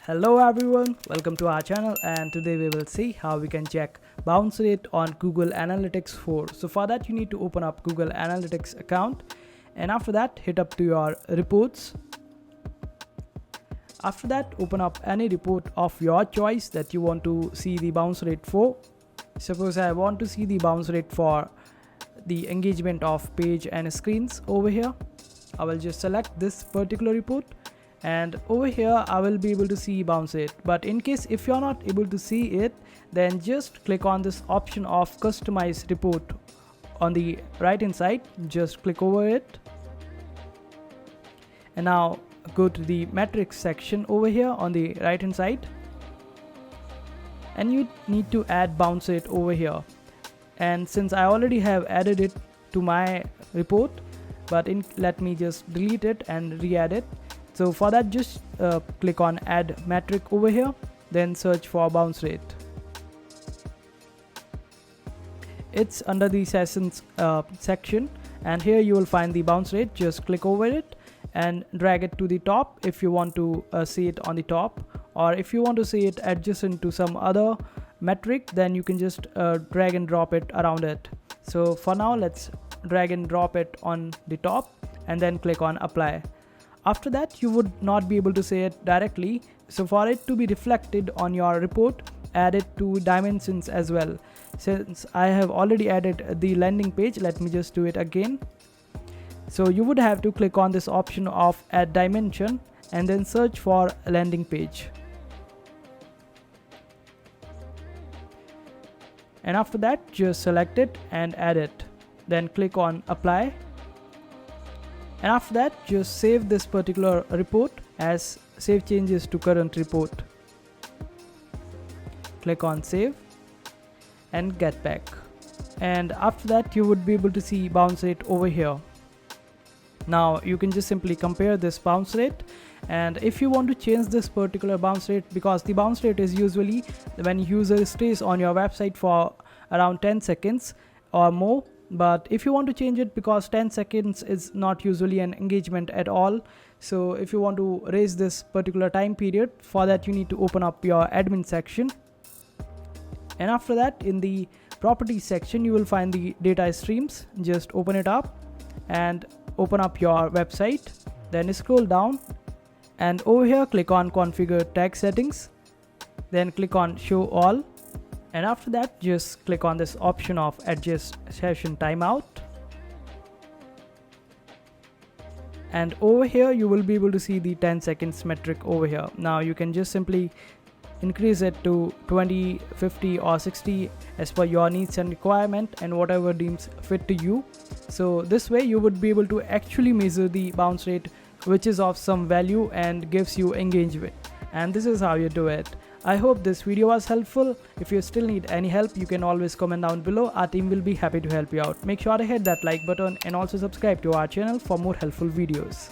Hello everyone, welcome to our channel, and today we will see how we can check bounce rate on Google Analytics 4. So for that you need to open up Google Analytics account, and after that hit up to your reports. After that open up any report of your choice that you want to see the bounce rate for. Suppose I want to see the bounce rate for the engagement of page and screens over here. I will just select this particular report, and over here I will be able to see bounce rate. But in case if you're not able to see it, then just click on this option of customize report on the right hand side. Just click over it, and now go to the metrics section over here on the right hand side, and you need to add bounce rate over here. And since I already have added it to my report, but let me just delete it and re-add it. So for that just click on add metric over here, then search for bounce rate. It's under the sessions section, and here you will find the bounce rate. Just click over it and drag it to the top if you want to see it on the top, or if you want to see it adjacent to some other metric, then you can just drag and drop it around it. So for now let's drag and drop it on the top and then click on apply. After that you would not be able to see it directly, so for it to be reflected on your report, add it to dimensions as well. Since I have already added the landing page, let me just do it again. So you would have to click on this option of add dimension and then search for landing page, and after that just select it and add it, then click on apply. And after that just save this particular report as save changes to current report. Click on save and get back, and after that you would be able to see bounce rate over here. Now you can just simply compare this bounce rate, and if you want to change this particular bounce rate, because the bounce rate is usually when user stays on your website for around 10 seconds or more, but if you want to change it, because 10 seconds is not usually an engagement at all, so if you want to raise this particular time period, for that you need to open up your admin section, and after that in the properties section you will find the data streams. Just open it up and open up your website, then scroll down, and over here click on configure tag settings, then click on show all, and after that just click on this option of adjust session timeout, and over here you will be able to see the 10 seconds metric over here. Now you can just simply increase it to 20, 50 or 60 as per your needs and requirement, and whatever deems fit to you. So this way you would be able to actually measure the bounce rate, which is of some value and gives you engagement, and this is how you do it. I hope this video was helpful. If you still need any help, you can always comment down below. Our team will be happy to help you out. Make sure to hit that like button and also subscribe to our channel for more helpful videos.